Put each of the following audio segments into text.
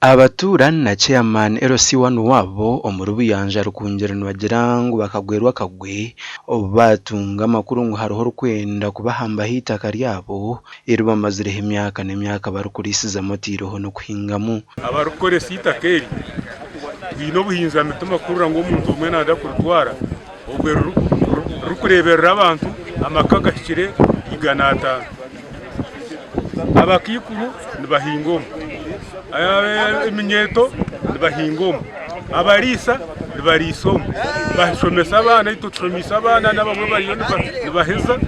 Abaturani na chairman LC1 wabo omurubiyanja rukungerano bagira ngo bakagwerwa kagwe batunga amakuru ngo hariho rukwenda kubahamba hitaka ryabo irubamazireho imyaka n'imyaka barukurisiza motiroho no kuhingamu abarukoresa itakeri bino buhinza mituma kurura ngo umuntu umwe nada kurutwara ubwo rukureberera abantu amakaga kire iganata abakikuru nibahingoma iminyeto nibahingoma abarisa nibarisomo bashomesa abana itucomisa abana n'abamwe bariyo nibaheza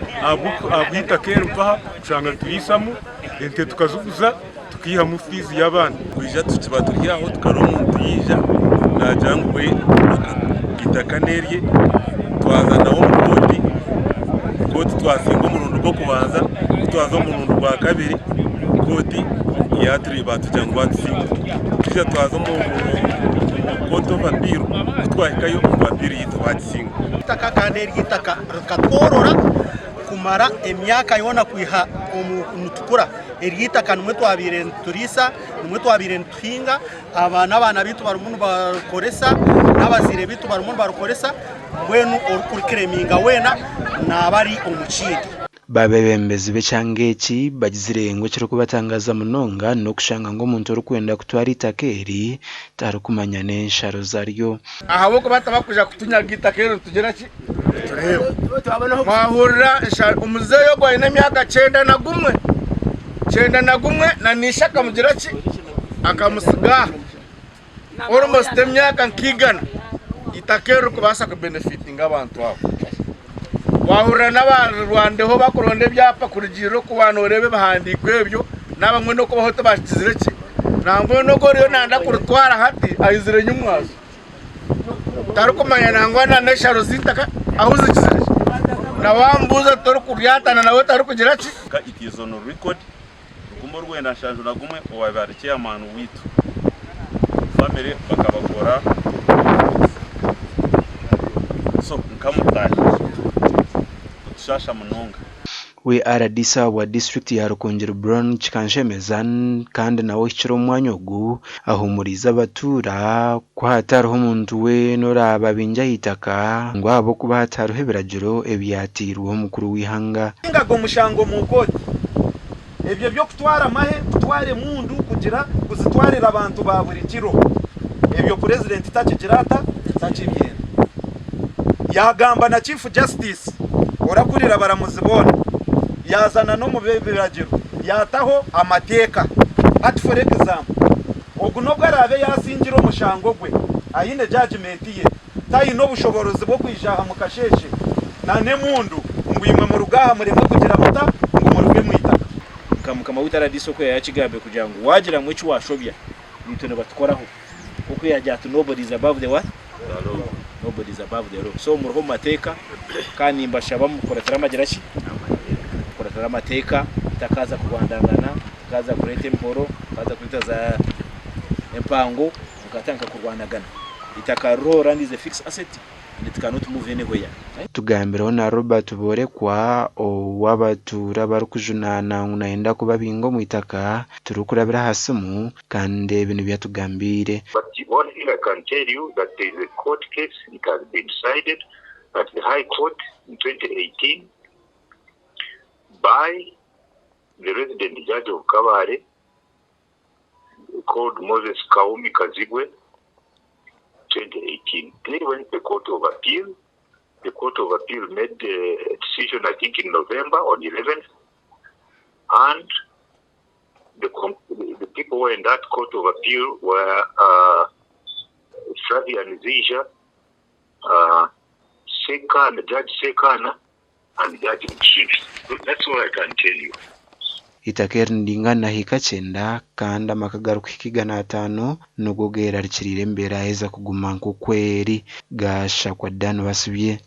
abwita kera mpaha ushanga tuyisamu ente tukazuguza tukiha mu fizi y'abana kwija tukiba turyaho tukaromuntu yija najangwe itakanerye twazanaho koti twasinga umurundo bwo kubanza twaza umurundo gwa kabiri koti yatri batujanga batsinga tujya twaza mu koto vampiro twahikayo vampiro yitwatsinga itaka kanerye itaka rukatworora kumara emyaka yona kwiha umutukura eryitaka numwe twabire turisa numwe twabire twinga abana bitu barumuntu barukoresa n'abazire bitu barumuntu barukoresa wenu orukurikireminga wena nabari umucindi babebembezi becangeki bagizirengwe cyo kubatangaza munonga no kushanga ngo umuntu rukwenda kutwara itakeri tarukumanya nensharo zaryo ahabo ko batabakuja kutunyaga itakeri tugera ki tureba mahurira umuzeyo gwa ina myaka 9 na gumwe na nishaka mugira ki akamusiga almost emyaka nkigana itakeri kubasa ku benefiting abantu abo wahurira n'abarwande ho bakuronde byapa kurugiro ku bantu rebe bahandikwe byo nabamwe no kubaho tabashizire ki nangwe no goriyo nanda kurutwara hati ayizire nyumwazo tarukumanya nangwa na nesharo zitaka ahuzikizire na wambuza toru kuryatana nawe tarukugira ki ka itizono record rukumbo rwenda shanjo nagumwe owabari chairman witu family bakabakora so nkamutaje shasha munonga we aradisa wa district ya Rukungiro Brown Chikanshemezan kandi nawe kiro mwanyogu ahumuriza abatura kwataraho umuntu we noraba binja hitaka ngo abo kuba hataruhe biragiro ebyatirwa mukuru wihanga ingago mushango mu koti ebyo byo kutwara mahe kutware mundu kugira kuzitwarira abantu ba buri kiro ebyo president takigirata takibyenda yagamba na chief justice orakurira baramuzibona yazana no mu biragiro yataho amateka ati for example oguno bwarabe yasingira umushango gwe ayine judgment ye tayi no bushoborozi bwo kwijaha mu kasheshe nane mundu ngwimwe mu rugaha muremwe kugira muta ngo muruge mwitaka kama utaradiso ko yakigabe kugira ngo wagira mu cyo washobya nitone batkoraho uko yajyatu nobody is above the what nobody is above the law so muruho mateka kandi mbashaba mukoratara magirashi koratara amateka takaza kurwandangana kaza kurete imporo kaza kwita za empango ukatanka kurwanagana itakarora ndize fixed asset and it cannot move anywhere tugambiraho na Robert Borekwa wabatura barukujunana unaenda kuba bingo mu itaka turukurabira hasimu kandi ibintu byatugambire. But one thing I can tell you that there is a court case. It has been decided at the High Court in 2018 by the resident judge of Kabare called Moses Kaumi Kazigwe. 2018. They went to the Court of Appeal. The Court of Appeal made a decision, I think, in November on 11th. And the people who were in that Court of Appeal were Flavian Zija, Sekana, Judge Sekana, and Judge Mships. That's all I can tell you. Itakeri ndingana hikachenda kandi amakagaruka ikigana 5 nugogera rikirire mbere aheza kuguma nko kweri gasha kwa dano basubye